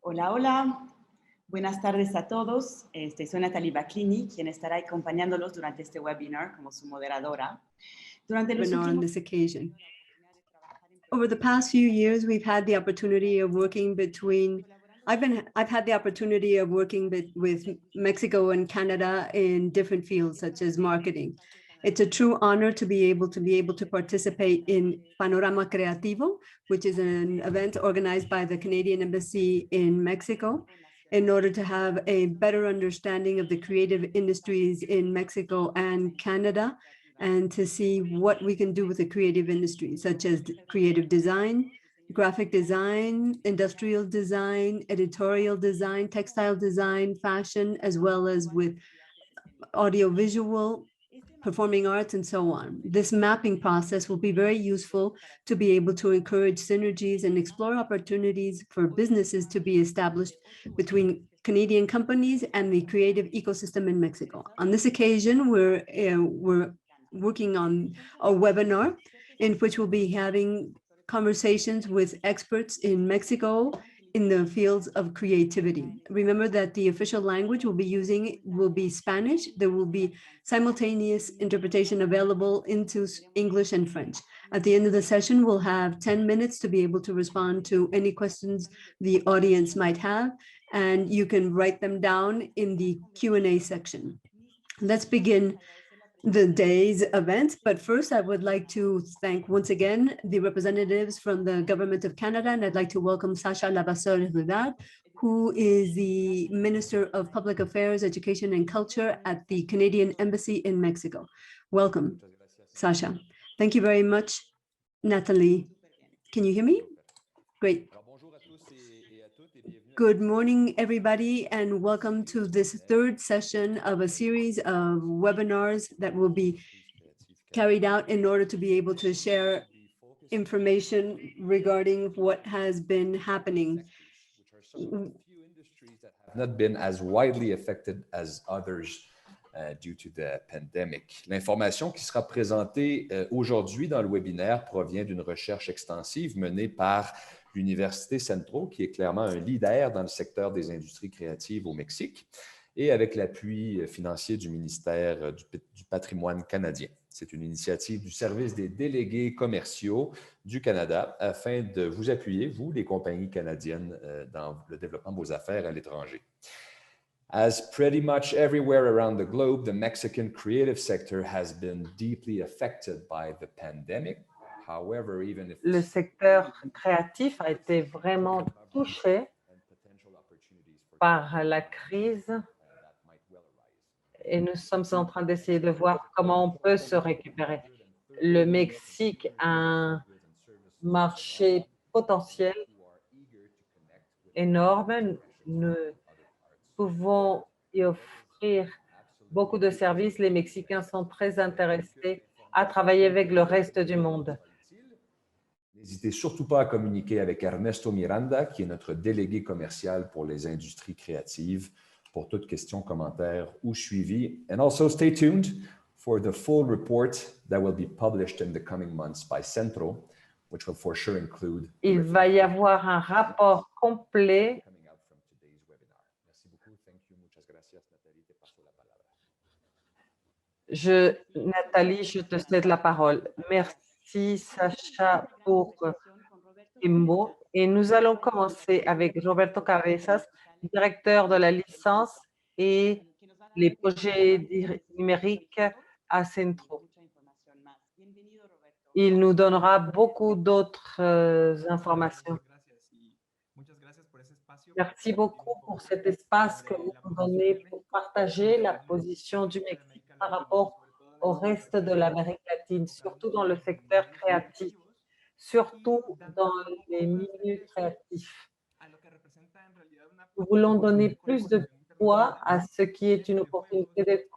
Hola, hola. Buenas tardes a todos. Soy Natalie Bacchini, quien estará acompañándolos durante este webinar como su moderadora. Durante los on this occasion. Over the past few years, we've had the opportunity of working between, I've had the opportunity of working with Mexico and Canada in different fields, such as marketing. It's a true honor to be able to participate in Panorama Creativo, which is an event organized by the Canadian Embassy in Mexico, in order to have a better understanding of the creative industries in Mexico and Canada, and to see what we can do with the creative industry, such as creative design, graphic design, industrial design, editorial design, textile design, fashion, as well as with audiovisual, performing arts, and so on. This mapping process will be very useful to be able to encourage synergies and explore opportunities for businesses to be established between Canadian companies and the creative ecosystem in Mexico. On this occasion, we're working on a webinar in which we'll be having conversations with experts in Mexico in the fields of creativity. Remember that the official language we'll be using will be Spanish. There will be simultaneous interpretation available into English and French. At the end of the session, we'll have 10 minutes to be able to respond to any questions the audience might have, and you can write them down in the Q&A section. Let's begin the day's event, but first I would like to thank once again the representatives from the Government of Canada, and I'd like to welcome Sasha Lavasseur-Rivard, who is the Minister of Public Affairs, Education and Culture at the Canadian Embassy in Mexico. Welcome, Sasha. Thank you very much, Natalie. Can you hear me? Great. Good morning, everybody, and welcome to this third session of a series of webinars that will be carried out in order to be able to share information regarding what has been happening. Have not been as widely affected as others due to the pandemic. L'information qui sera présentée aujourd'hui dans le webinaire provient d'une recherche extensive menée par l'Université CENTRO, qui est clairement un leader dans le secteur des industries créatives au Mexique, et avec l'appui financier du ministère du Patrimoine canadien. C'est une initiative du Service des délégués commerciaux du Canada afin de vous appuyer, vous, les compagnies canadiennes, dans le développement de vos affaires à l'étranger. As pretty much everywhere around the globe, the Mexican creative sector has been deeply affected by the pandemic. However, even if le secteur créatif a été vraiment touché par la crise et nous sommes en train d'essayer de voir comment on peut se récupérer. Le Mexique a un marché potentiel énorme. Nous pouvons y offrir beaucoup de services. Les Mexicains sont très intéressés à travailler avec le reste du monde. N'hésitez surtout pas à communiquer avec Ernesto Miranda, qui est notre délégué commercial pour les industries créatives, pour toute question, commentaire ou suivi. And also stay tuned for the full report that will be published in the coming months by CENTRO, which will for sure include. Il va y avoir un rapport complet. Nathalie, je te cède la parole. Merci Sacha pour tes mots. Et nous allons commencer avec Roberto Cabezas, directeur de la licence et les projets numériques à CENTRO. Il nous donnera beaucoup d'autres informations. Merci beaucoup pour cet espace que vous nous donnez pour partager la position du Mexique par rapport au reste de l'Amérique latine, surtout dans le secteur créatif, surtout dans les milieux créatifs. Nous voulons donner plus de poids à ce qui est une opportunité d'être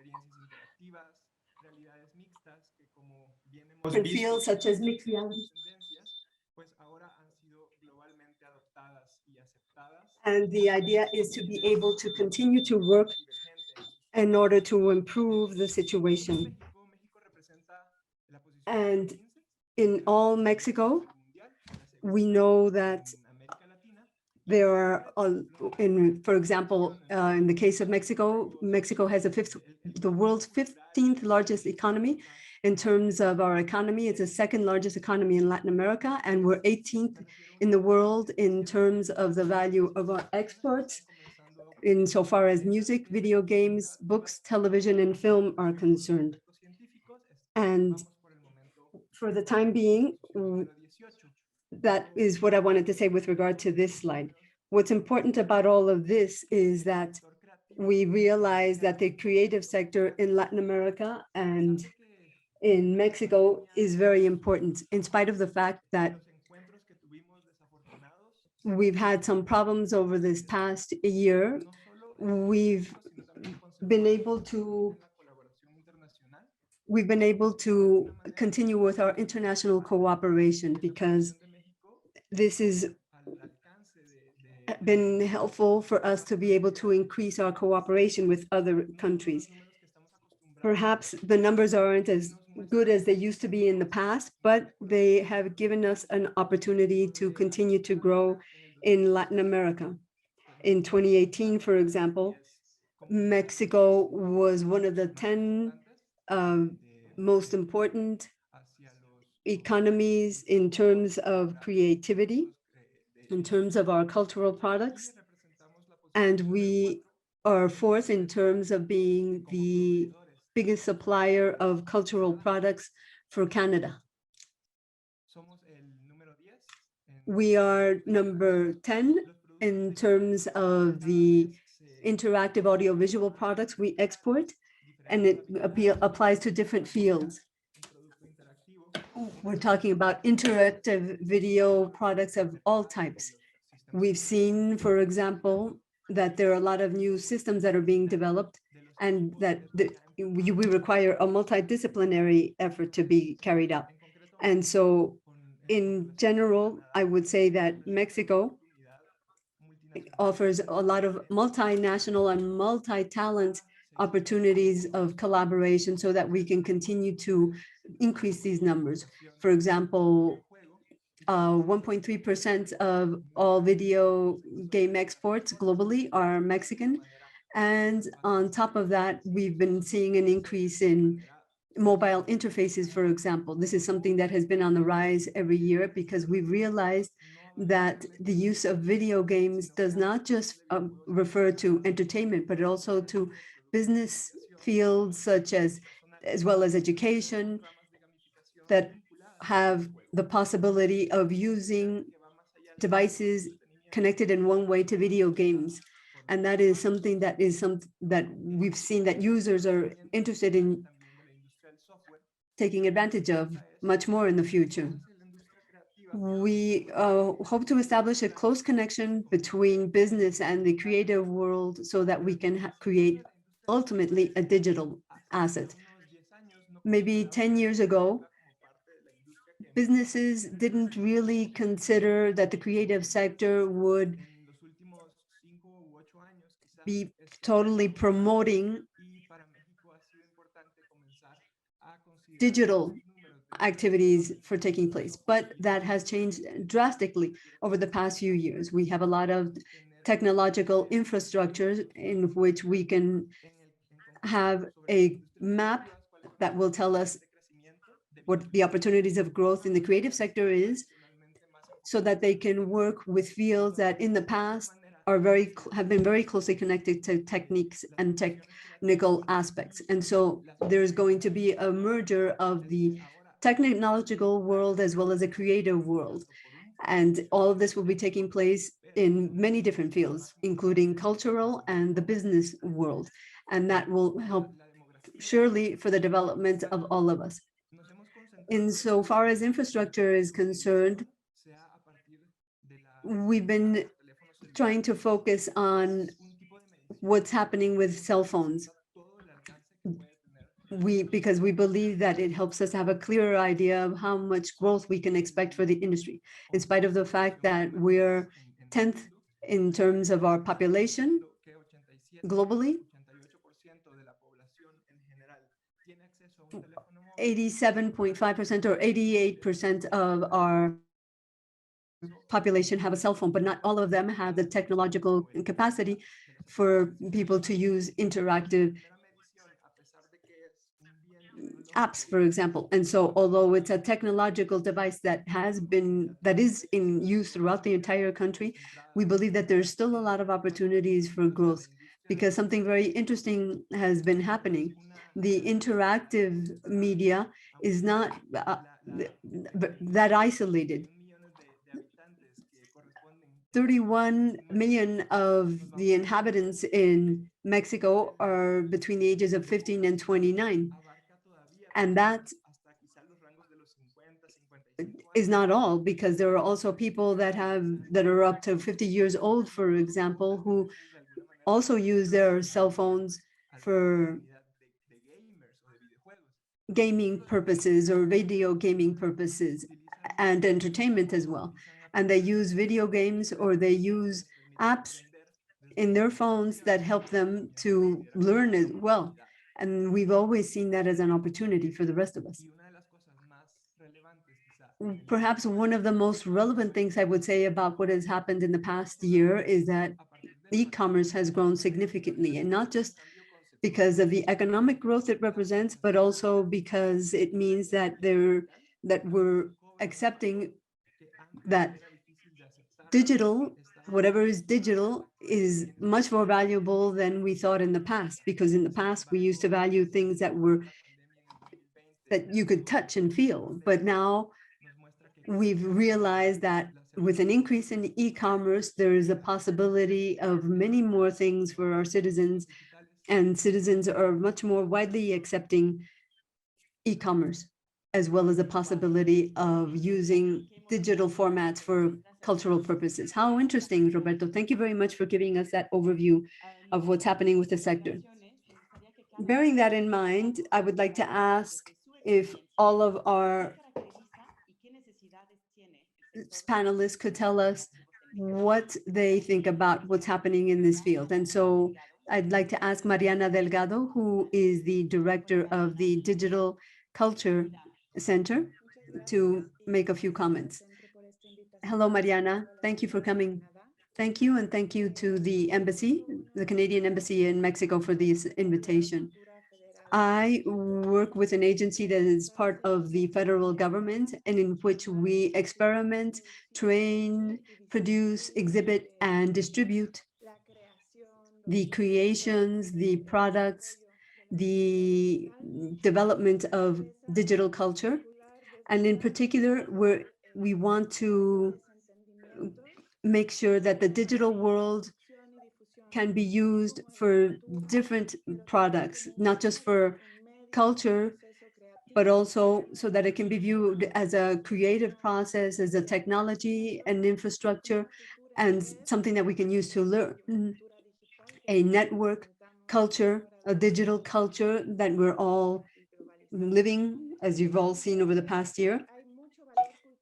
fields such as mixed reality. And the idea is to be able to continue to work in order to improve the situation. And in all Mexico, we know that There are, for example, in the case of Mexico, Mexico has the world's 15th largest economy. In terms of our economy, it's the second largest economy in Latin America, and we're 18th in the world in terms of the value of our exports, insofar as music, video games, books, television, and film are concerned. And for the time being, that is what I wanted to say with regard to this slide. What's important about all of this is that we realize that the creative sector in Latin America and in Mexico is very important, in spite of the fact that we've had some problems over this past year. We've been able to continue with our international cooperation because this has been helpful for us to be able to increase our cooperation with other countries. Perhaps the numbers aren't as good as they used to be in the past, but they have given us an opportunity to continue to grow in Latin America. In 2018, for example, Mexico was one of the 10 most important economies in terms of creativity, in terms of our cultural products. And we are fourth in terms of being the biggest supplier of cultural products for Canada. We are number 10 in terms of the interactive audiovisual products we export, and it applies to different fields. We're talking about interactive video products of all types. We've seen, for example, that there are a lot of new systems that are being developed and that we require a multidisciplinary effort to be carried out. And so in general, I would say that Mexico offers a lot of multinational and multi-talent opportunities of collaboration so that we can continue to increase these numbers. For example, 1.3% of all video game exports globally are Mexican. And on top of that, we've been seeing an increase in mobile interfaces, for example. This is something that has been on the rise every year because we've realized that the use of video games does not just refer to entertainment, but also to business fields such as well as education that have the possibility of using devices connected in one way to video games. And that is something that we've seen that users are interested in taking advantage of much more in the future. We hope to establish a close connection between business and the creative world so that we can create ultimately a digital asset. Maybe 10 years ago, businesses didn't really consider that the creative sector would be totally promoting digital activities for taking place, but that has changed drastically over the past few years. We have a lot of technological infrastructures in which we can have a map that will tell us what the opportunities of growth in the creative sector is, so that they can work with fields that in the past have been very closely connected to techniques and technical aspects. And so there's going to be a merger of the technological world as well as the creative world. And all of this will be taking place in many different fields, including cultural and the business world. And that will help surely for the development of all of us. Insofar as infrastructure is concerned, we've been trying to focus on what's happening with cell phones. Because we believe that it helps us have a clearer idea of how much growth we can expect for the industry, in spite of the fact that we're 10th in terms of our population globally. 87.5% or 88% of our population have a cell phone, but not all of them have the technological capacity for people to use interactive apps, for example. And so although it's a technological device that is in use throughout the entire country, we believe that there's still a lot of opportunities for growth because something very interesting has been happening. The interactive media is not that isolated. 31 million of the inhabitants in Mexico are between the ages of 15 and 29. And that is not all, because there are also people that are up to 50 years old, for example, who also use their cell phones for gaming purposes or video gaming purposes and entertainment as well. And they use video games or they use apps in their phones that help them to learn as well. And we've always seen that as an opportunity for the rest of us. Perhaps one of the most relevant things I would say about what has happened in the past year is that e-commerce has grown significantly, and not just because of the economic growth it represents, but also because it means that we're accepting that whatever is digital is much more valuable than we thought in the past, because in the past we used to value things that you could touch and feel, but now we've realized that with an increase in e-commerce, there is a possibility of many more things for our citizens, and citizens are much more widely accepting e-commerce, as well as the possibility of using digital formats for cultural purposes. How interesting, Roberto. Thank you very much for giving us that overview of what's happening with the sector. Bearing that in mind, I would like to ask if all of our panelists could tell us what they think about what's happening in this field. And so I'd like to ask Mariana Delgado, who is the director of the Digital Culture Center, to make a few comments. Hello, Mariana. Thank you for coming. Thank you, and thank you to the embassy, the Canadian Embassy in Mexico, for this invitation. I work with an agency that is part of the federal government and in which we experiment, train, produce, exhibit, and distribute the creations, the products, the development of digital culture. And in particular, we want to make sure that the digital world can be used for different products, not just for culture, but also so that it can be viewed as a creative process, as a technology and infrastructure, and something that we can use to learn a network culture, a digital culture that we're all living, as you've all seen over the past year.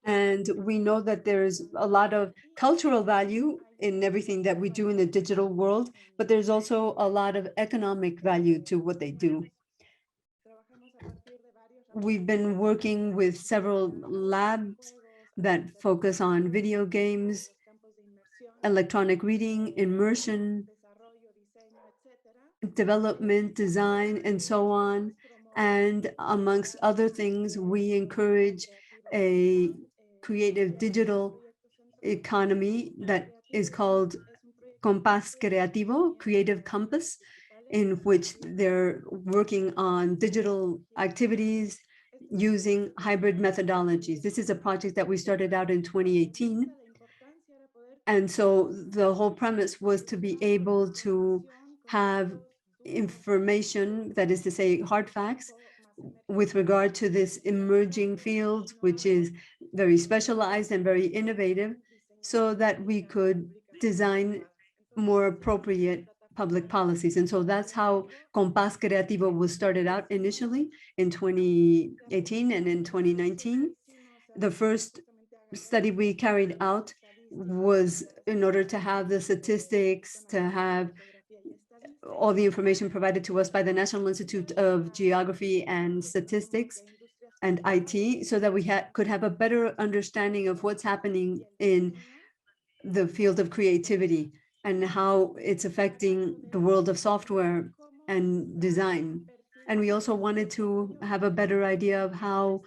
And we know that there's a lot of cultural value in everything that we do in the digital world, but there's also a lot of economic value to what they do. We've been working with several labs that focus on video games, electronic reading, immersion, development, design, and so on. And amongst other things, we encourage a creative digital economy that is called Compás Creativo, Creative Compass, in which they're working on digital activities using hybrid methodologies. This is a project that we started out in 2018. And so the whole premise was to be able to have information, that is to say, hard facts, with regard to this emerging field, which is very specialized and very innovative, so that we could design more appropriate public policies. And so that's how Compás Creativo was started out initially in 2018 and in 2019. The first study we carried out was in order to have the statistics, to have all the information provided to us by the National Institute of Geography and Statistics, and IT, so that we could have a better understanding of what's happening in the field of creativity and how it's affecting the world of software and design. And we also wanted to have a better idea of how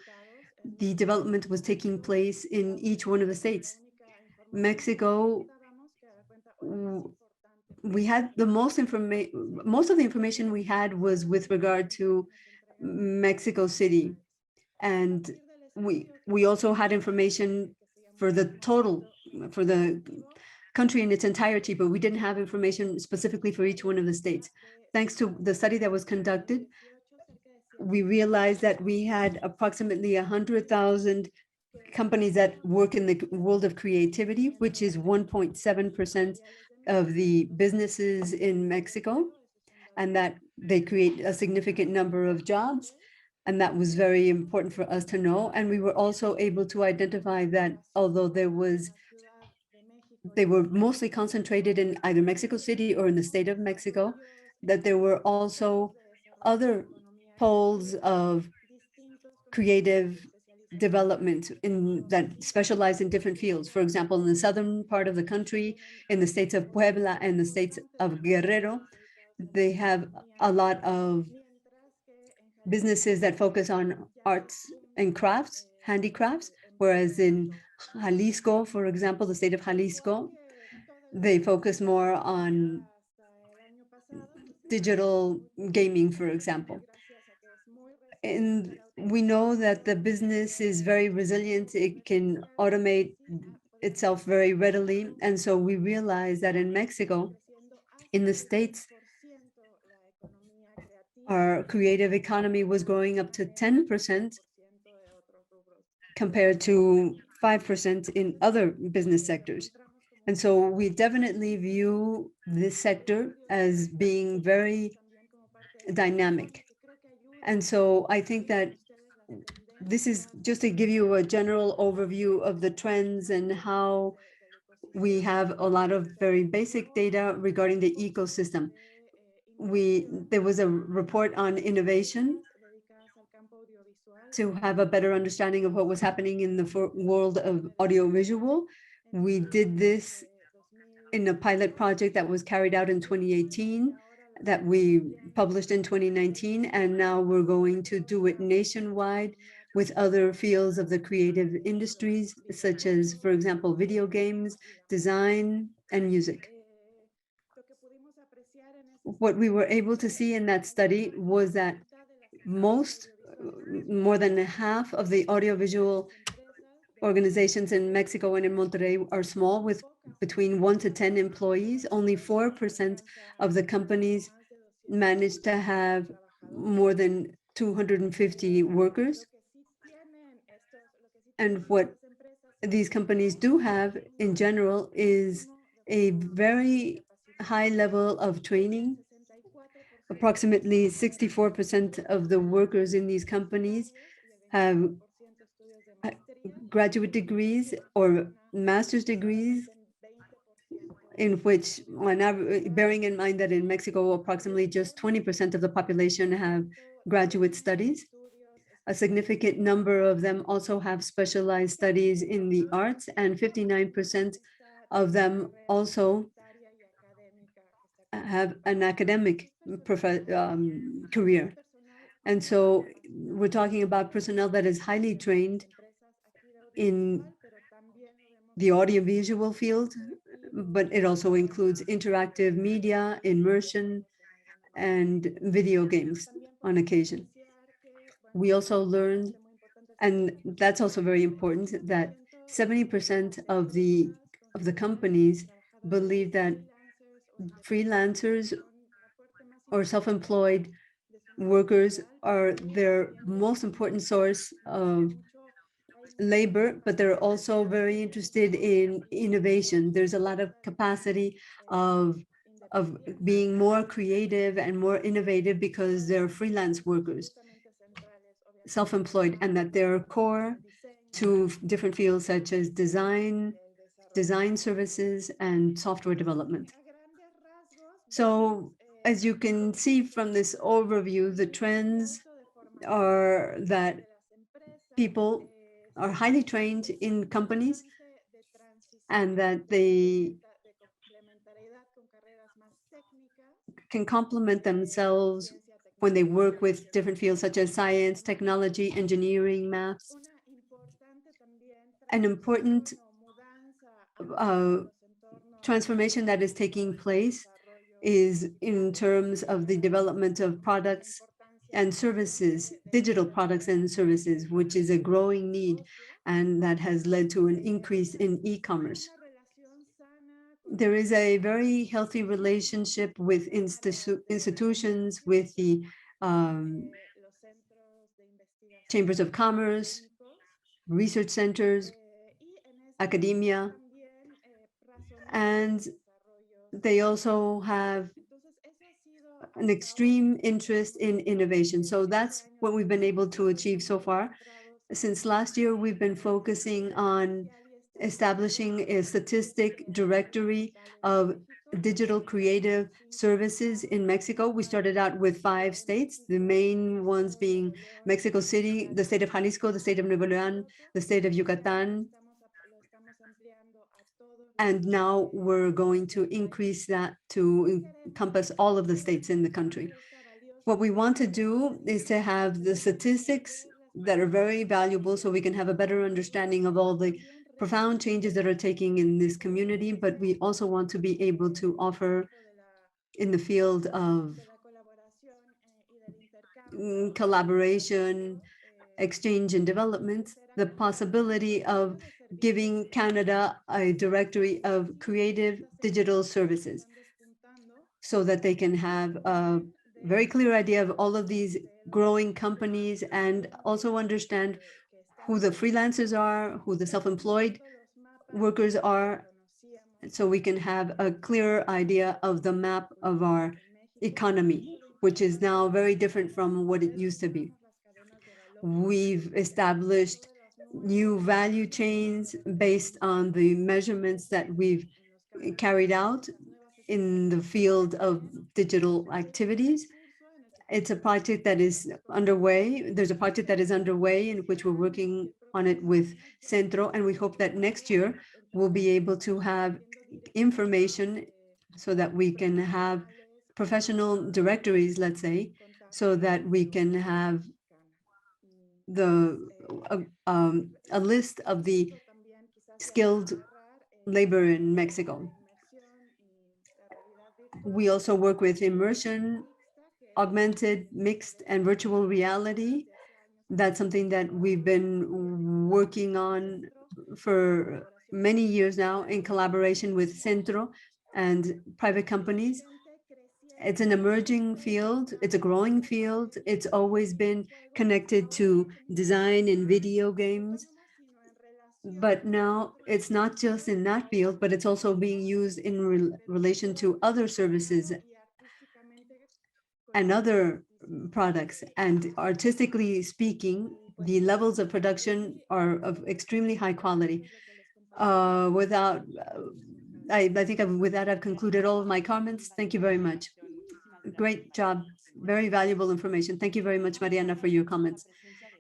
the development was taking place in each one of the states. Mexico, we had the most of the information we had was with regard to Mexico City. And we also had information for the total, for the country in its entirety, but we didn't have information specifically for each one of the states. Thanks to the study that was conducted, we realized that we had approximately 100,000 companies that work in the world of creativity, which is 1.7% of the businesses in Mexico, and that they create a significant number of jobs. And that was very important for us to know. And we were also able to identify that although they were mostly concentrated in either Mexico City or in the state of Mexico, that there were also other poles of creative development that specialize in different fields. For example, in the southern part of the country, in the states of Puebla and the states of Guerrero, they have a lot of businesses that focus on arts and crafts, handicrafts, whereas in Jalisco, for example, the state of Jalisco, they focus more on digital gaming, for example. And we know that the business is very resilient. It can automate itself very readily. And so we realize that in Mexico, in the States, our creative economy was growing up to 10% compared to 5% in other business sectors. And so we definitely view this sector as being very dynamic. And so I think that this is just to give you a general overview of the trends and how we have a lot of very basic data regarding the ecosystem. There was a report on innovation to have a better understanding of what was happening in the world of audiovisual. We did this in a pilot project that was carried out in 2018 that we published in 2019, and now we're going to do it nationwide with other fields of the creative industries, such as, for example, video games, design, and music. What we were able to see in that study was that more than half of the audiovisual organizations in Mexico and in Monterrey are small, with between 1 to 10 employees. Only 4% of the companies managed to have more than 250 workers. And what these companies do have in general is a very high level of training. Approximately 64% of the workers in these companies have graduate degrees or master's degrees, in which, bearing in mind that in Mexico, approximately just 20% of the population have graduate studies. A significant number of them also have specialized studies in the arts, and 59% of them also have an academic career. And so we're talking about personnel that is highly trained in the audiovisual field, but it also includes interactive media, immersion, and video games on occasion. We also learned, and that's also very important, that 70% of the companies believe that freelancers or self-employed workers are their most important source of labor, but they're also very interested in innovation. There's a lot of capacity of being more creative and more innovative because they're freelance workers, self-employed, and that they're core to different fields such as design services, and software development. So as you can see from this overview, the trends are that people are highly trained in companies and that they can complement themselves when they work with different fields such as science, technology, engineering, maths. An important transformation that is taking place is in terms of the development of products and services, digital products and services, which is a growing need, and that has led to an increase in e-commerce. There is a very healthy relationship with institutions, with the chambers of commerce, research centers, academia, and they also have an extreme interest in innovation. So that's what we've been able to achieve so far. Since last year, we've been focusing on establishing a statistic directory of digital creative services in Mexico. We started out with 5 states, the main ones being Mexico City, the state of Jalisco, the state of Nuevo León, the state of Yucatan. And now we're going to increase that to encompass all of the states in the country. What we want to do is to have the statistics that are very valuable so we can have a better understanding of all the profound changes that are taking in this community, but we also want to be able to offer in the field of collaboration, exchange and development, the possibility of giving Canada a directory of creative digital services so that they can have a very clear idea of all of these growing companies and also understand who the freelancers are, who the self-employed workers are, so we can have a clearer idea of the map of our economy, which is now very different from what it used to be. We've established new value chains based on the measurements that we've carried out in the field of digital activities. It's a project that is underway. There's a project that is underway in which we're working on it with CENTRO, and we hope that next year we'll be able to have information so that we can have professional directories, let's say, so that we can have a list of the skilled labor in Mexico. We also work with immersion, augmented, mixed, and virtual reality. That's something that we've been working on for many years now in collaboration with CENTRO and private companies. It's an emerging field. It's a growing field. It's always been connected to design and video games. But now it's not just in that field, but it's also being used in relation to other services and other products. And artistically speaking, the levels of production are of extremely high quality. With that, I've concluded all of my comments. Thank you very much. Great job. Very valuable information. Thank you very much, Mariana, for your comments.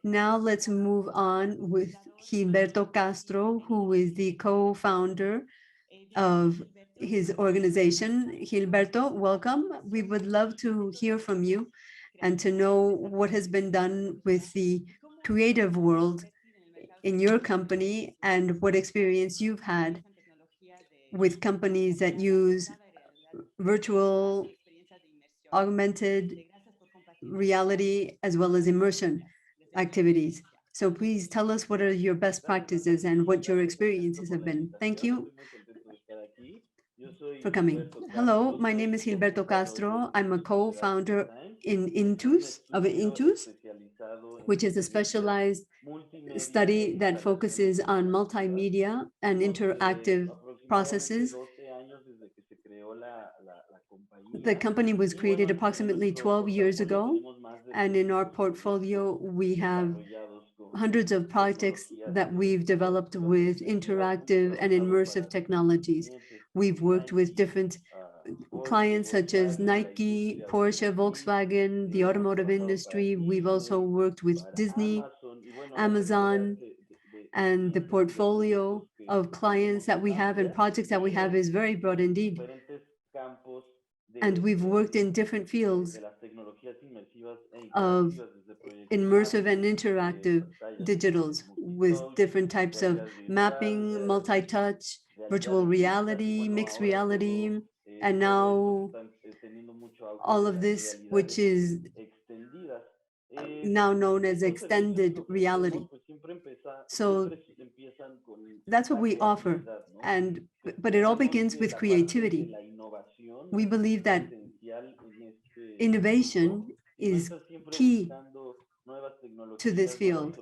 Now let's move on with Giberto Castro, who is the co-founder of his organization. Gilberto, welcome. We would love to hear from you and to know what has been done with the creative world in your company and what experience you've had with companies that use virtual, augmented reality, as well as immersion activities. So please tell us what are your best practices and what your experiences have been. Thank you for coming. Hello, my name is Giberto Castro. I'm a co-founder in Intus, which is a specialized study that focuses on multimedia and interactive processes. The company was created approximately 12 years ago, and in our portfolio, we have hundreds of projects that we've developed with interactive and immersive technologies. We've worked with different clients such as Nike, Porsche, Volkswagen, the automotive industry. We've also worked with Disney, Amazon, and the portfolio of clients that we have and projects that we have is very broad indeed. And we've worked in different fields of immersive and interactive digitals with different types of mapping, multi-touch, virtual reality, mixed reality, and now all of this, which is now known as extended reality. So that's what we offer. But it all begins with creativity. We believe that innovation is key to this field.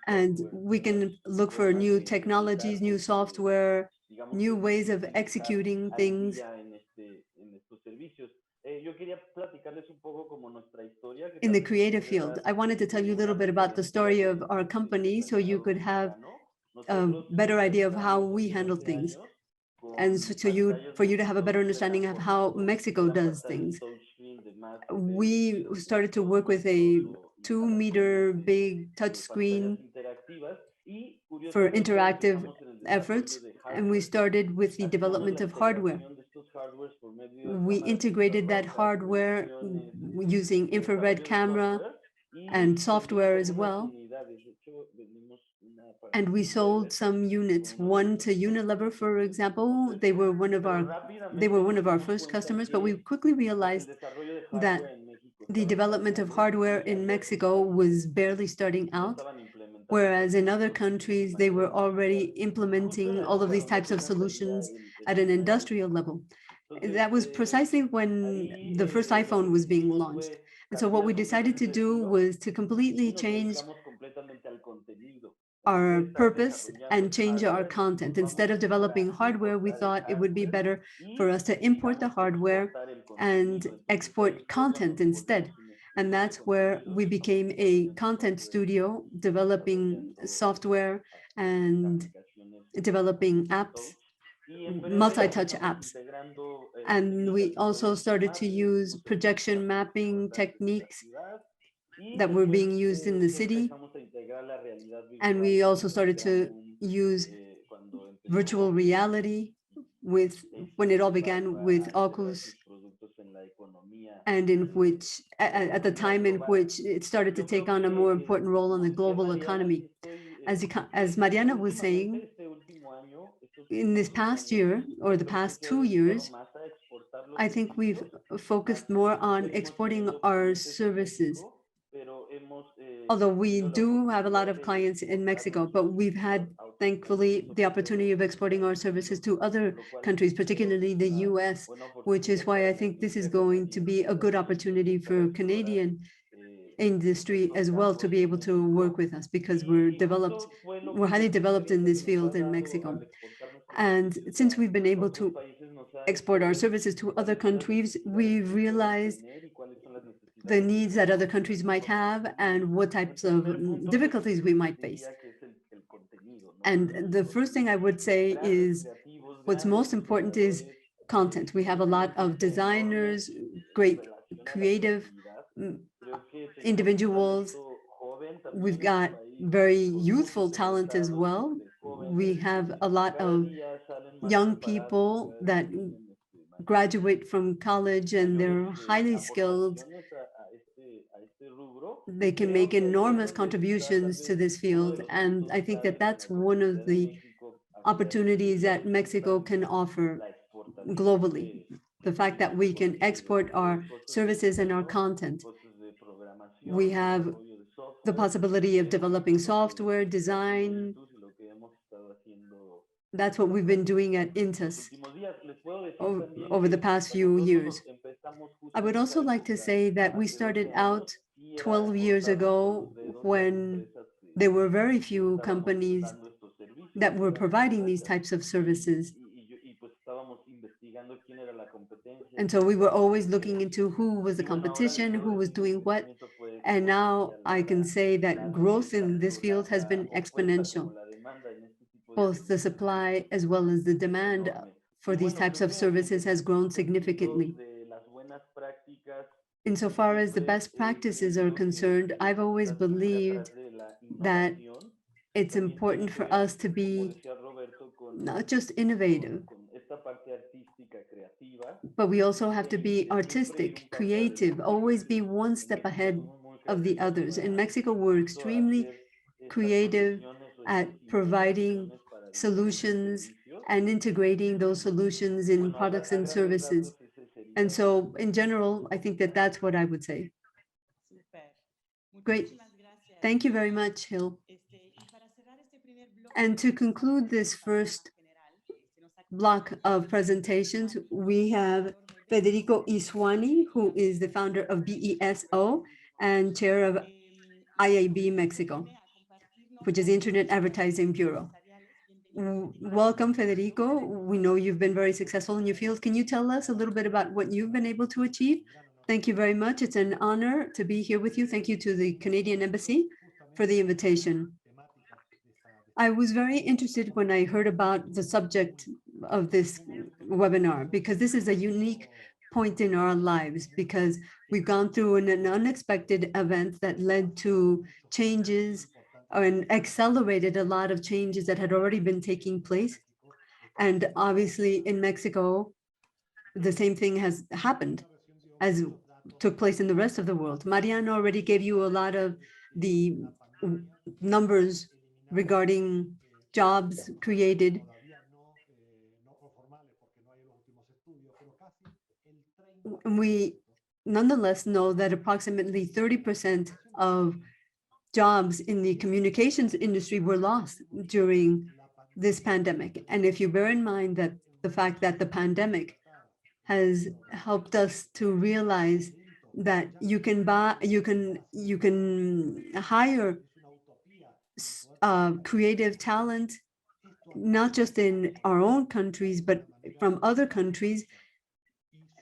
And we can look for new technologies, new software, new ways of executing things. In the creative field, I wanted to tell you a little bit about the story of our company so you could have a better idea of how we handle things. And so for you to have a better understanding of how Mexico does things. We started to work with a 2-meter big touch screen for interactive efforts, and we started with the development of hardware. We integrated that hardware using infrared camera and software as well. And we sold some units, one to Unilever, for example. They were one of our first customers, but we quickly realized that the development of hardware in Mexico was barely starting out, whereas in other countries, they were already implementing all of these types of solutions at an industrial level. That was precisely when the first iPhone was being launched. And so what we decided to do was to completely change our purpose and change our content. Instead of developing hardware, we thought it would be better for us to import the hardware and export content instead. And that's where we became a content studio, developing software and developing apps, multi-touch apps. And we also started to use projection mapping techniques that were being used in the city. And we also started to use virtual reality when it all began with Oculus, and in which, at the time in which it started to take on a more important role in the global economy. As Mariana was saying, in this past year, or the past 2 years, I think we've focused more on exporting our services. Although we do have a lot of clients in Mexico, but we've had, thankfully, the opportunity of exporting our services to other countries, particularly the US, which is why I think this is going to be a good opportunity for Canadian industry as well to be able to work with us, because we're highly developed in this field in Mexico. And since we've been able to export our services to other countries, we've realized the needs that other countries might have and what types of difficulties we might face. And the first thing I would say is what's most important is content. We have a lot of designers, great creative individuals. We've got very youthful talent as well. We have a lot of young people that graduate from college and they're highly skilled. They can make enormous contributions to this field. And I think that that's one of the opportunities that Mexico can offer globally. The fact that we can export our services and our content. We have the possibility of developing software, design. That's what we've been doing at Intas over the past few years. I would also like to say that we started out 12 years ago when there were very few companies that were providing these types of services. And so we were always looking into who was the competition, who was doing what. And now I can say that growth in this field has been exponential. Both the supply as well as the demand for these types of services has grown significantly. insofar as the best practices are concerned, I've always believed that it's important for us to be not just innovative, but we also have to be artistic, creative, always be one step ahead of the others. In Mexico, we're extremely creative at providing solutions and integrating those solutions in products and services. And so in general, I think that that's what I would say. Great. Thank you very much, Hill. And to conclude this first block of presentations, we have Federico Isuani, who is the founder of BESO and chair of IAB Mexico, which is the Internet Advertising Bureau. Welcome, Federico. We know you've been very successful in your field. Can you tell us a little bit about what you've been able to achieve? Thank you very much. It's an honor to be here with you. Thank you to the Canadian Embassy for the invitation. I was very interested when I heard about the subject of this webinar, because this is a unique point in our lives, because we've gone through an unexpected event that led to changes and accelerated a lot of changes that had already been taking place. And obviously in Mexico, the same thing has happened as took place in the rest of the world. Mariano already gave you a lot of the numbers regarding jobs created. We nonetheless know that approximately 30% of jobs in the communications industry were lost during this pandemic. And if you bear in mind that the fact that the pandemic has helped us to realize that you can hire creative talent, not just in our own countries, but from other countries,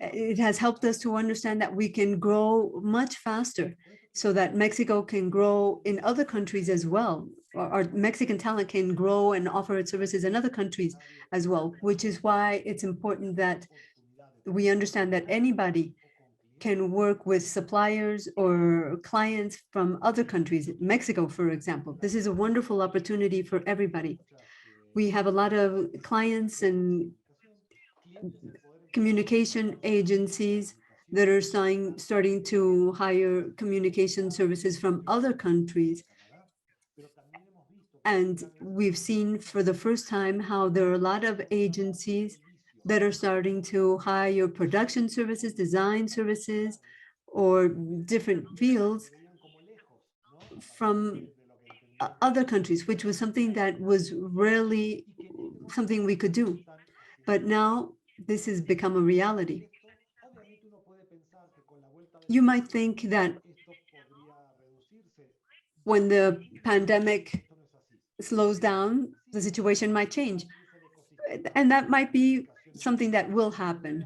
it has helped us to understand that we can grow much faster, so that Mexico can grow in other countries as well. Our Mexican talent can grow and offer its services in other countries as well, which is why it's important that we understand that anybody can work with suppliers or clients from other countries, Mexico, for example. This is a wonderful opportunity for everybody. We have a lot of clients and communication agencies that are starting to hire communication services from other countries. And we've seen for the first time how there are a lot of agencies that are starting to hire production services, design services, or different fields from other countries, which was something that was rarely something we could do. But now this has become a reality. You might think that when the pandemic slows down, the situation might change. And that might be something that will happen.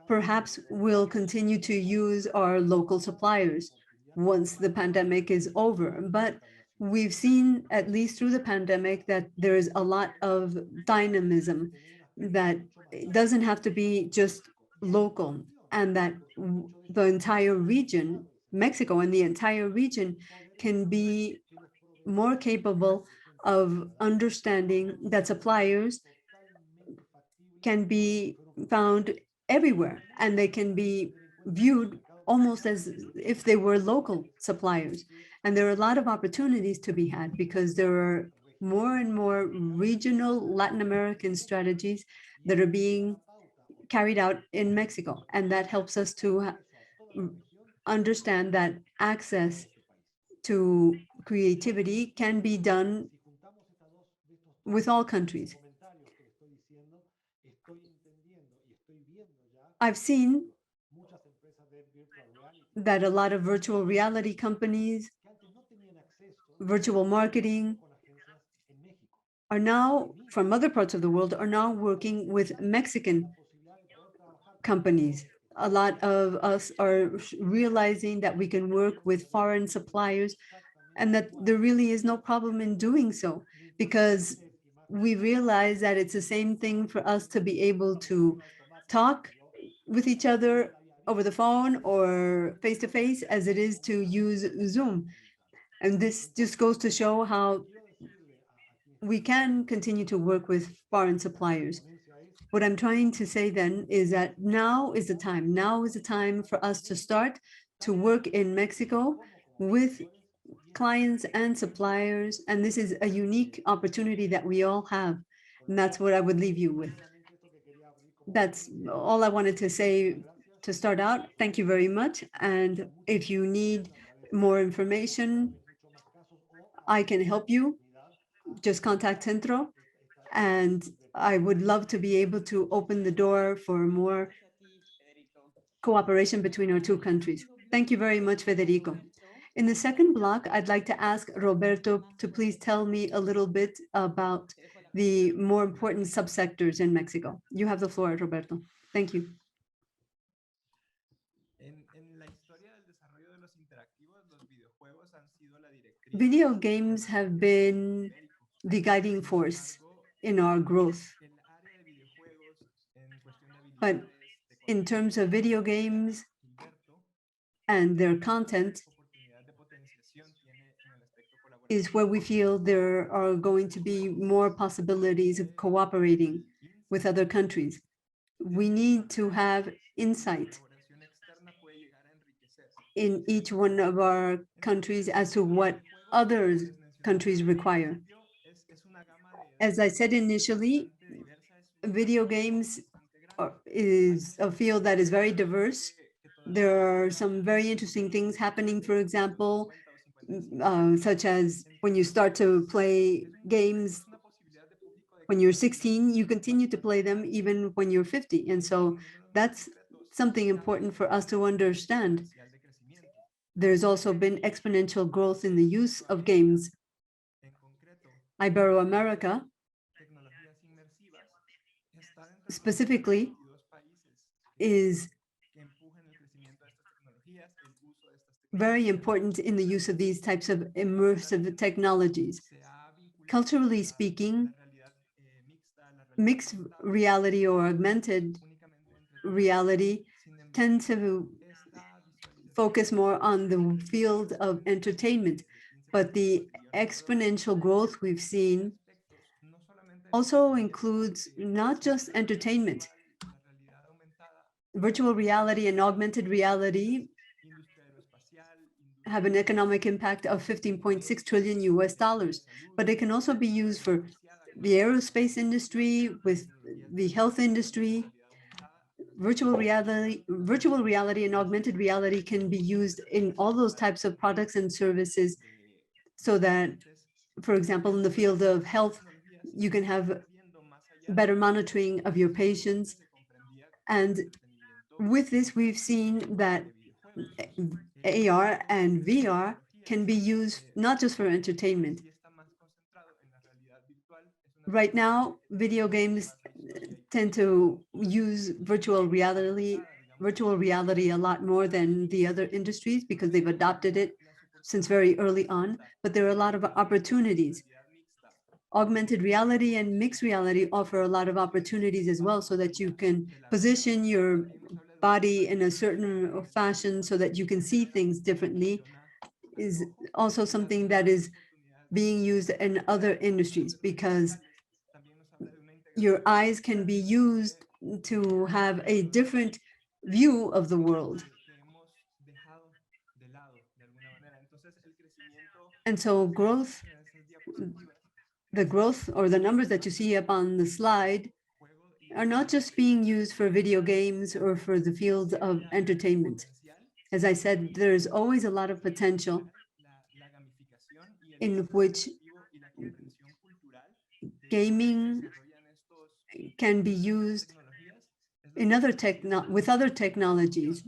Perhaps we'll continue to use our local suppliers once the pandemic is over. But we've seen, at least through the pandemic, that there is a lot of dynamism, that it doesn't have to be just local, and that the entire region, Mexico and the entire region, can be more capable of understanding that suppliers can be found everywhere, and they can be viewed almost as if they were local suppliers. And there are a lot of opportunities to be had, because there are more and more regional Latin American strategies that are being carried out in Mexico. And that helps us to understand that access to creativity can be done with all countries. I've seen that a lot of virtual reality companies, virtual marketing, are now, from other parts of the world, are now working with Mexican companies. A lot of us are realizing that we can work with foreign suppliers, and that there really is no problem in doing so, because we realize that it's the same thing for us to be able to talk with each other over the phone or face-to-face as it is to use Zoom. And this just goes to show how we can continue to work with foreign suppliers. What I'm trying to say then is that now is the time. Now is the time for us to start to work in Mexico with clients and suppliers. And this is a unique opportunity that we all have. And that's what I would leave you with. That's all I wanted to say to start out. Thank you very much. And if you need more information, I can help you. Just contact CENTRO. And I would love to be able to open the door for more cooperation between our two countries. Thank you very much, Federico. In the second block, I'd like to ask Roberto to please tell me a little bit about the more important subsectors in Mexico. You have the floor, Roberto. Thank you. Video games have been the guiding force in our growth. But in terms of video games and their content is where we feel there are going to be more possibilities of cooperating with other countries. We need to have insight in each one of our countries as to what other countries require. As I said initially, video games is a field that is very diverse. There are some very interesting things happening, for example, such as when you start to play games when you're 16, you continue to play them even when you're 50. And so that's something important for us to understand. There's also been exponential growth in the use of games. Iberoamerica, specifically, is very important in the use of these types of immersive technologies. Culturally speaking, mixed reality or augmented reality tend to focus more on the field of entertainment, but the exponential growth we've seen also includes not just entertainment. Virtual reality and augmented reality have an economic impact of 15.6 trillion US dollars, but it can also be used for the aerospace industry, with the health industry. Virtual reality and augmented reality can be used in all those types of products and services so that, for example, in the field of health, you can have better monitoring of your patients. And with this, we've seen that AR and VR can be used not just for entertainment. Right now, video games tend to use virtual reality a lot more than the other industries because they've adopted it since very early on, but there are a lot of opportunities. Augmented reality and mixed reality offer a lot of opportunities as well, so that you can position your body in a certain fashion so that you can see things differently, is also something that is being used in other industries, because your eyes can be used to have a different view of the world. And so the growth or the numbers that you see up on the slide are not just being used for video games or for the field of entertainment. As I said, there's always a lot of potential in which gaming can be used in with other technologies,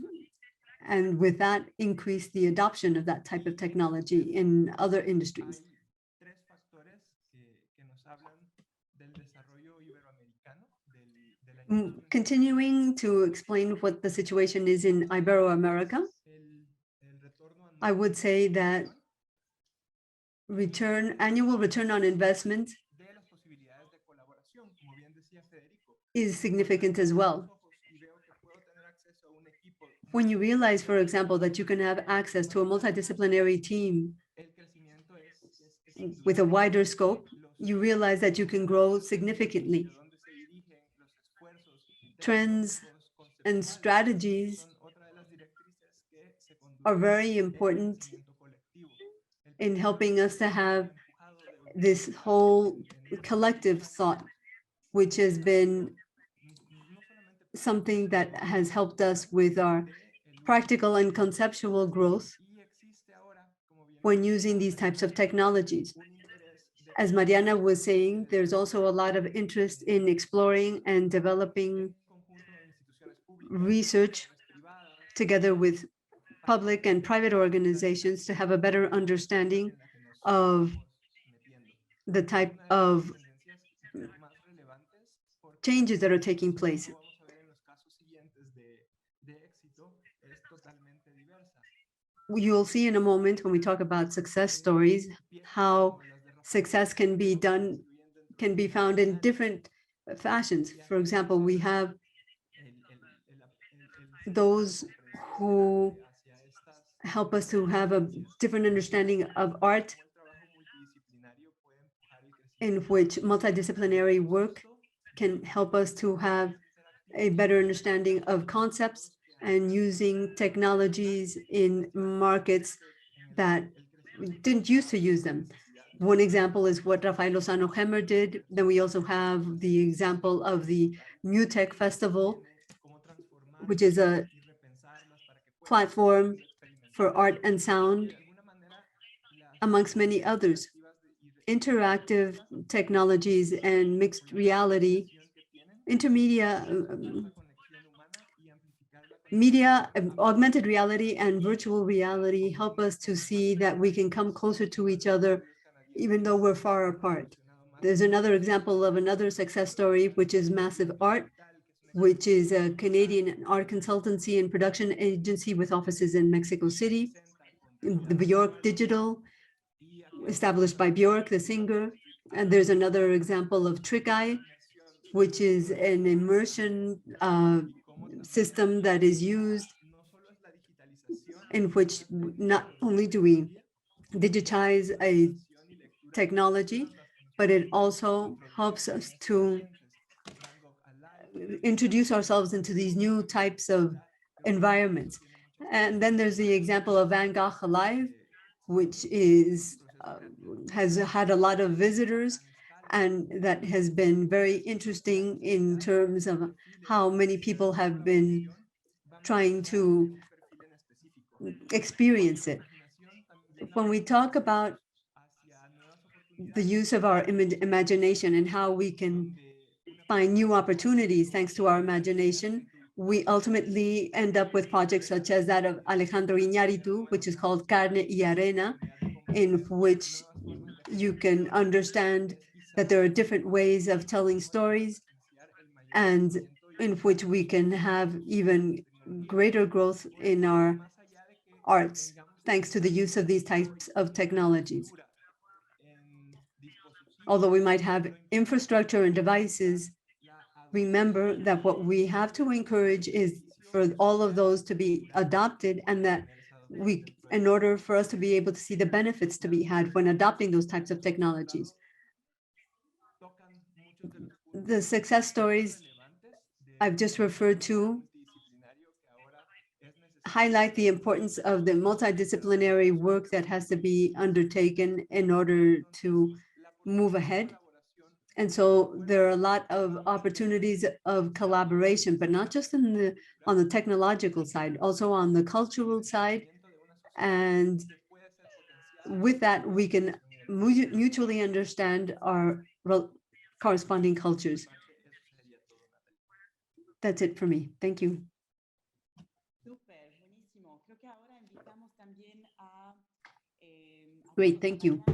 and with that increase the adoption of that type of technology in other industries. Continuing to explain what the situation is in Iberoamerica, I would say that annual return on investment is significant as well. When you realize, for example, that you can have access to a multidisciplinary team with a wider scope, you realize that you can grow significantly. Trends and strategies are very important in helping us to have this whole collective thought, which has been something that has helped us with our practical and conceptual growth when using these types of technologies. As Mariana was saying, there's also a lot of interest in exploring and developing research together with public and private organizations to have a better understanding of the type of changes that are taking place. You'll see in a moment when we talk about success stories, how success can be done, can be found in different fashions. For example, we have those who help us to have a different understanding of art, in which multidisciplinary work can help us to have a better understanding of concepts and using technologies in markets that didn't used to use them. One example is what Rafael Lozano Hemmer did. Then we also have the example of the MUTEC Festival, which is a platform for art and sound, amongst many others. Interactive technologies and mixed reality, augmented reality and virtual reality help us to see that we can come closer to each other, even though we're far apart. There's another example of another success story, which is Massive Art, which is a Canadian art consultancy and production agency with offices in Mexico City. The Bjork Digital, established by Bjork, the singer. And there's another example of Trick Eye, which is an immersion system that is used, in which not only do we digitize a technology, but it also helps us to introduce ourselves into these new types of environments. And then there's the example of Van Gogh Alive, which is has had a lot of visitors, and that has been very interesting in terms of how many people have been trying to experience it. When we talk about the use of our imagination and how we can find new opportunities thanks to our imagination, we ultimately end up with projects such as that of Alejandro Iñárritu, which is called Carne y Arena, in which you can understand that there are different ways of telling stories and in which we can have even greater growth in our arts, thanks to the use of these types of technologies. Although we might have infrastructure and devices, remember that what we have to encourage is for all of those to be adopted, and that in order for us to be able to see the benefits to be had when adopting those types of technologies. The success stories I've just referred to highlight the importance of the multidisciplinary work that has to be undertaken in order to move ahead. And so there are a lot of opportunities of collaboration, but not just on the technological side, also on the cultural side. And with that, we can mutually understand our corresponding cultures. That's it for me. Thank you. Great, thank you.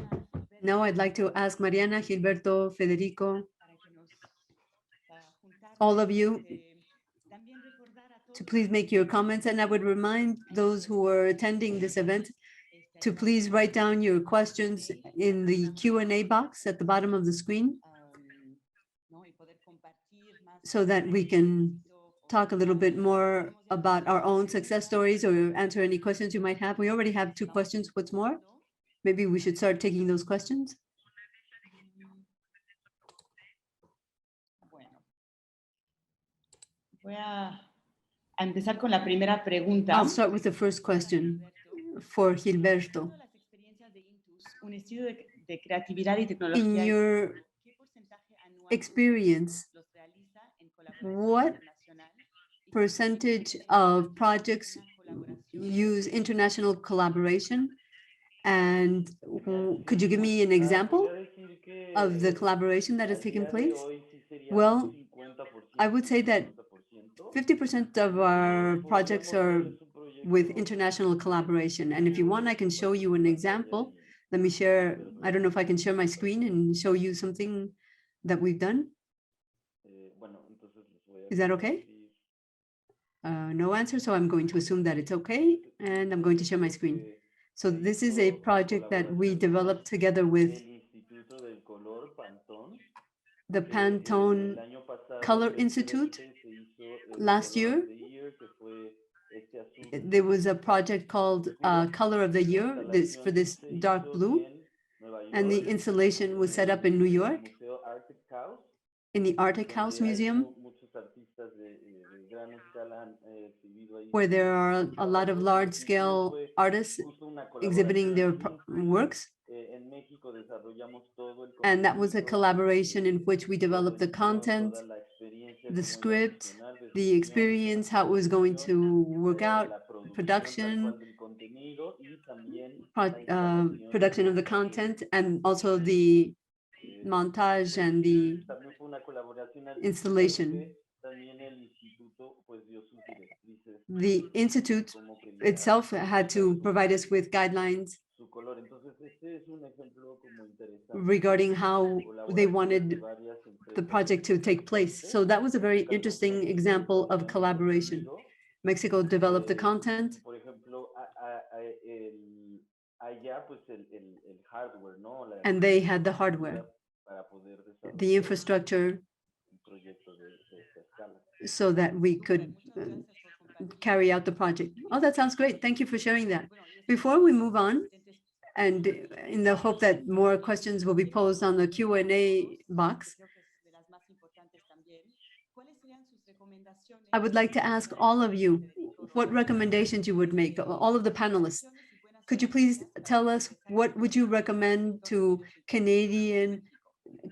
Now I'd like to ask Mariana, Gilberto, Federico, all of you to please make your comments. And I would remind those who are attending this event to please write down your questions in the Q&A box at the bottom of the screen, so that we can talk a little bit more about our own success stories or answer any questions you might have. We already have 2 questions. What's more? Maybe we should start taking those questions. Bueno, voy a empezar con la primera pregunta. I'll start with the first question for Gilberto. Un estudio de creatividad y In tecnología. your ¿Qué porcentaje anual experience, los realiza en colaboración what internacional? percentage of projects use international collaboration? And could you give me an example of the collaboration that has taken place? Well, I would say that 50% of our projects are with international collaboration. And if you want, I can show you an example. Let me share. I don't know if I can share my screen and show you something that we've done. Is that okay? No answer, so I'm going to assume that it's okay. And I'm going to share my screen. So this is a project that we developed together with the Pantone Color Institute. Last year, there was a project called Color of the Year for this dark blue. And the installation was set up in New York, in the Arctic House Museum, where there are a lot of large-scale artists exhibiting their works. And that was a collaboration in which we developed the content, the script, the experience, how it was going to work out, production, production of the content, and also the montage and the installation. The institute itself had to provide us with guidelines regarding how they wanted the project to take place. So that was a very interesting example of collaboration. Mexico developed the content. And they had the hardware, the infrastructure, so that we could carry out the project. Oh, that sounds great. Thank you for sharing that. Before we move on, and in the hope that more questions will be posed on the Q&A box, I would like to ask all of you what recommendations you would make, all of the panelists. Could you please tell us what would you recommend to Canadian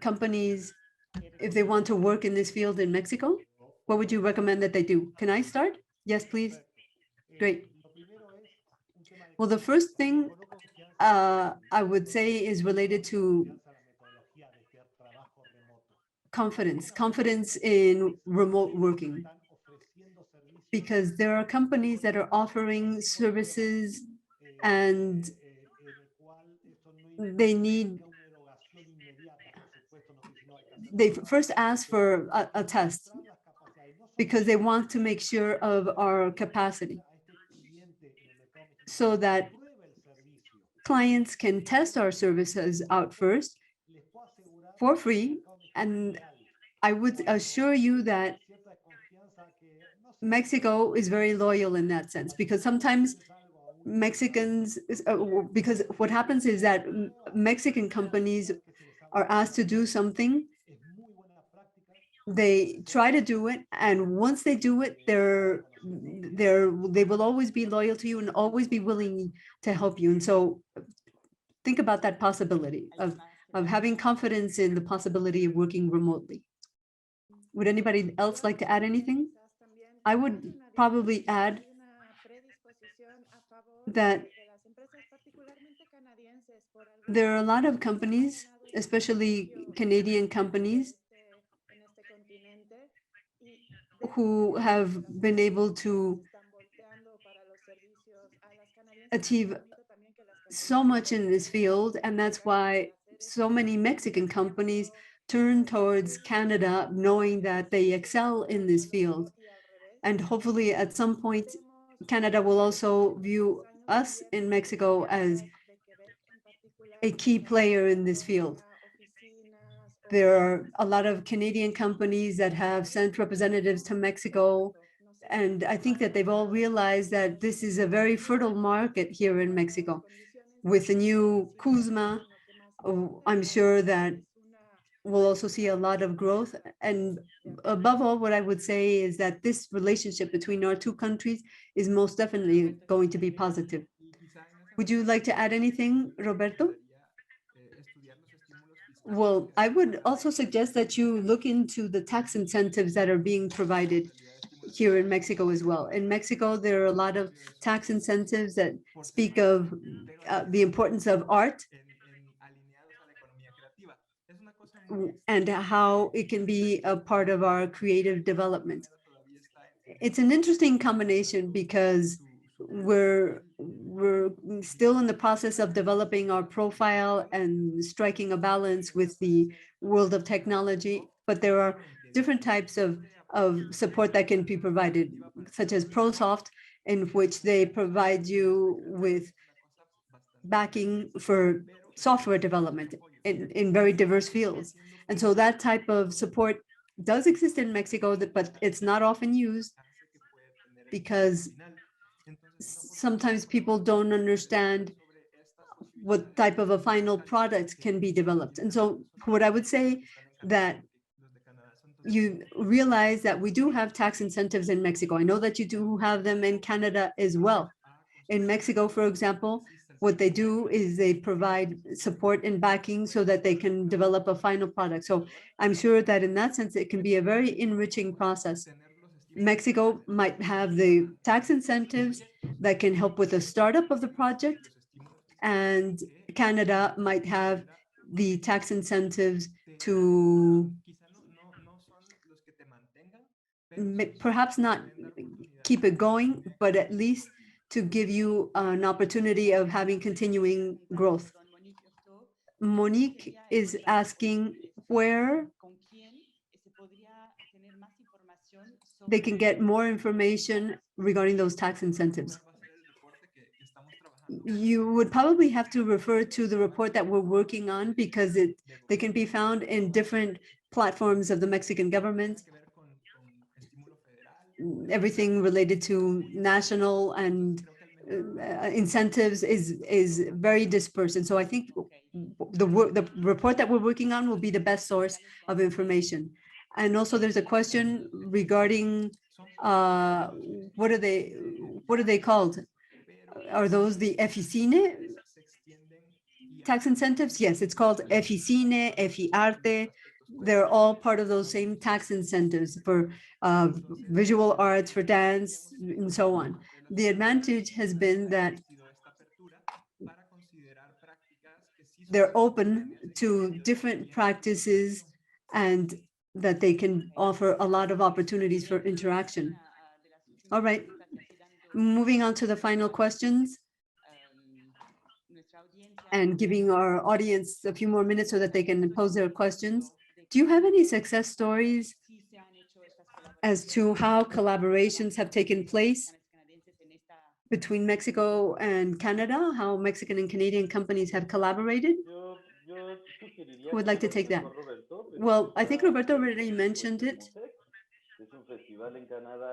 companies if they want to work in this field in Mexico? What would you recommend that they do? Can I start? Yes, please. Great. Well, the first thing I would say is related to confidence in remote working, because there are companies that are offering services and they first ask for a test because they want to make sure of our capacity so that clients can test our services out first for free. And I would assure you that Mexico is very loyal in that sense, because sometimes Mexicans, because what happens is that Mexican companies are asked to do something, they try to do it, and once they do it, they will always be loyal to you and always be willing to help you. And so think about that possibility of having confidence in the possibility of working remotely. Would anybody else like to add anything? I would probably add that there are a lot of companies, especially Canadian companies, who have been able to achieve so much in this field, and that's why so many Mexican companies turn towards Canada, knowing that they excel in this field. And hopefully at some point, Canada will also view us in Mexico as a key player in this field. There are a lot of Canadian companies that have sent representatives to Mexico And I think that they've all realized that this is a very fertile market here in Mexico. With the new CUSMA, I'm sure that we'll also see a lot of growth. And above all, what I would say is that this relationship between our two countries is most definitely going to be positive. Would you like to add anything, Roberto? Well, I would also suggest that you look into the tax incentives that are being provided here in Mexico as well. In Mexico, there are a lot of tax incentives that speak of the importance of art and how it can be a part of our creative development. It's an interesting combination because we're still in the process of developing our profile and striking a balance with the world of technology, but there are different types of support that can be provided, such as ProSoft, in which they provide you with backing for software development in very diverse fields. And so that type of support does exist in Mexico, but it's not often used because sometimes people don't understand what type of a final product can be developed. And so what I would say that you realize that we do have tax incentives in Mexico. I know that you do have them in Canada as well. In Mexico, for example, what they do is they provide support and backing so that they can develop a final product. So I'm sure that in that sense, it can be a very enriching process. Mexico might have the tax incentives that can help with the startup of the project, and Canada might have the tax incentives to perhaps not keep it going, but at least to give you an opportunity of having continuing growth. Monique is asking where they can get more information regarding those tax incentives. You would probably have to refer to the report that we're working on because they can be found in different platforms of the Mexican government. Everything related to national and incentives is very dispersed. And so I think the report that we're working on will be the best source of information. And also there's a question regarding what are they called? Are those the EFICINE tax incentives? Yes, it's called EFICINE, EFIARTE. They're all part of those same tax incentives for visual arts, for dance, and so on. The advantage has been that they're open to different practices and that they can offer a lot of opportunities for interaction. All right, moving on to the final questions and giving our audience a few more minutes so that they can pose their questions. Do you have any success stories as to how collaborations have taken place between Mexico and Canada, how Mexican and Canadian companies have collaborated? Who would like to take that? Well, I think Roberto already mentioned it,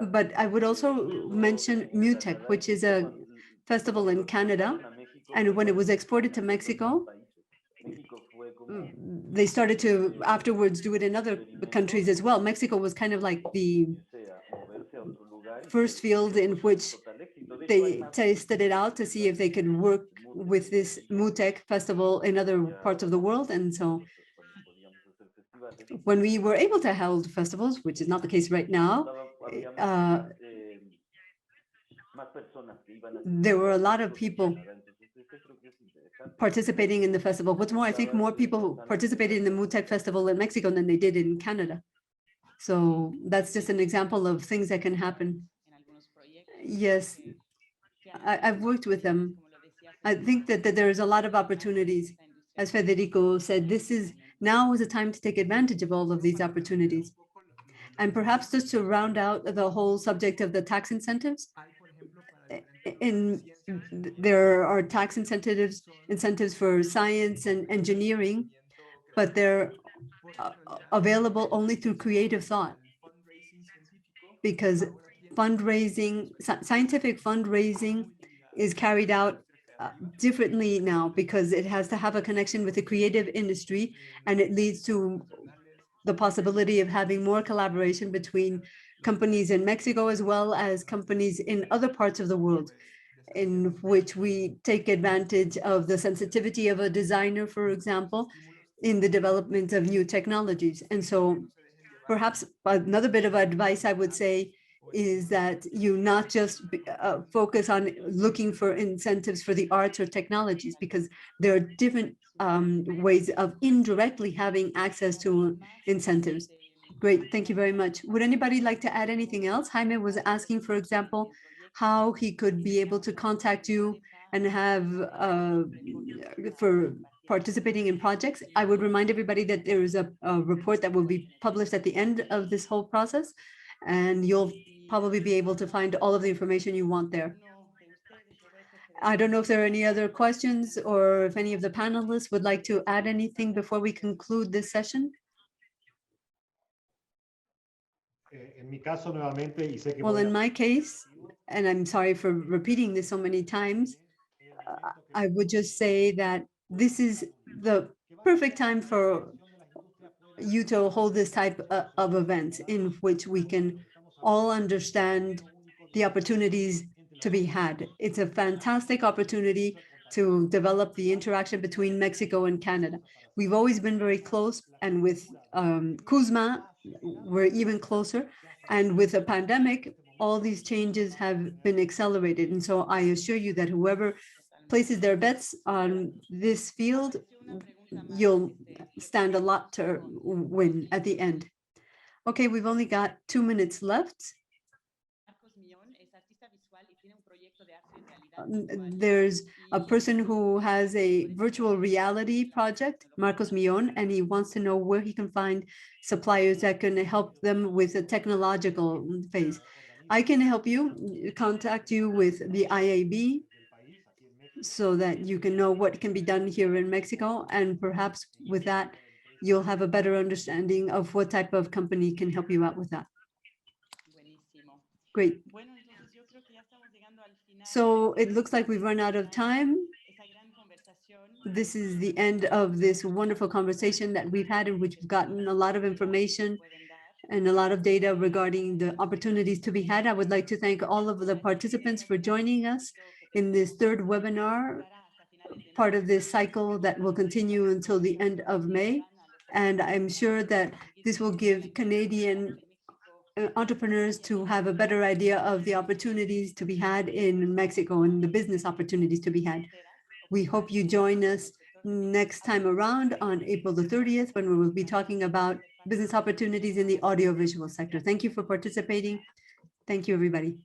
but I would also mention MUTEC, which is a festival in Canada. And when it was exported to Mexico, they started to afterwards do it in other countries as well. Mexico was kind of like the first field in which they tested it out to see if they could work with this MUTEC festival in other parts of the world. And so when we were able to hold festivals, which is not the case right now, there were a lot of people participating in the festival. What's more, I think more people participated in the MUTEC festival in Mexico than they did in Canada. So that's just an example of things that can happen. Yes, I've worked with them. I think that there's a lot of opportunities. As Federico said, now is the time to take advantage of all of these opportunities. And perhaps just to round out the whole subject of the tax incentives, there are tax incentives for science and engineering, but they're available only through creative thought, because fundraising, scientific fundraising is carried out differently now because it has to have a connection with the creative industry, and it leads to the possibility of having more collaboration between companies in Mexico as well as companies in other parts of the world, in which we take advantage of the sensitivity of a designer, for example, in the development of new technologies. And so perhaps another bit of advice I would say is that you not just focus on looking for incentives for the arts or technologies, because there are different ways of indirectly having access to incentives. Great, thank you very much. Would anybody like to add anything else? Jaime was asking, for example, how he could be able to contact you and have for participating in projects. I would remind everybody that there is a report that will be published at the end of this whole process, and you'll probably be able to find all of the information you want there. I don't know if there are any other questions or if any of the panelists would like to add anything before we conclude this session. Well, in my case, and I'm sorry for repeating this so many times, I would just say that this is the perfect time for you to hold this type of event in which we can all understand the opportunities to be had. It's a fantastic opportunity to develop the interaction between Mexico and Canada. We've always been very close, and with CUSMA, we're even closer. And with the pandemic, all these changes have been accelerated. And so I assure you that whoever places their bets on this field, you'll stand a lot to win at the end. Okay, we've only got 2 minutes left. There's a person who has a virtual reality project, Marcos Millon, and he wants to know where he can find suppliers that can help them with the technological phase. I can help you, contact you with the IAB so that you can know what can be done here in Mexico. And perhaps with that, you'll have a better understanding of what type of company can help you out with that. Great. So it looks like we've run out of time. This is the end of this wonderful conversation that we've had, in which we've gotten a lot of information and a lot of data regarding the opportunities to be had. I would like to thank all of the participants for joining us in this third webinar, part of this cycle that will continue until the end of May. And I'm sure that this will give Canadian entrepreneurs to have a better idea of the opportunities to be had in Mexico and the business opportunities to be had. We hope you join us next time around on April the 30th, when we will be talking about business opportunities in the audiovisual sector. Thank you for participating. Thank you, everybody.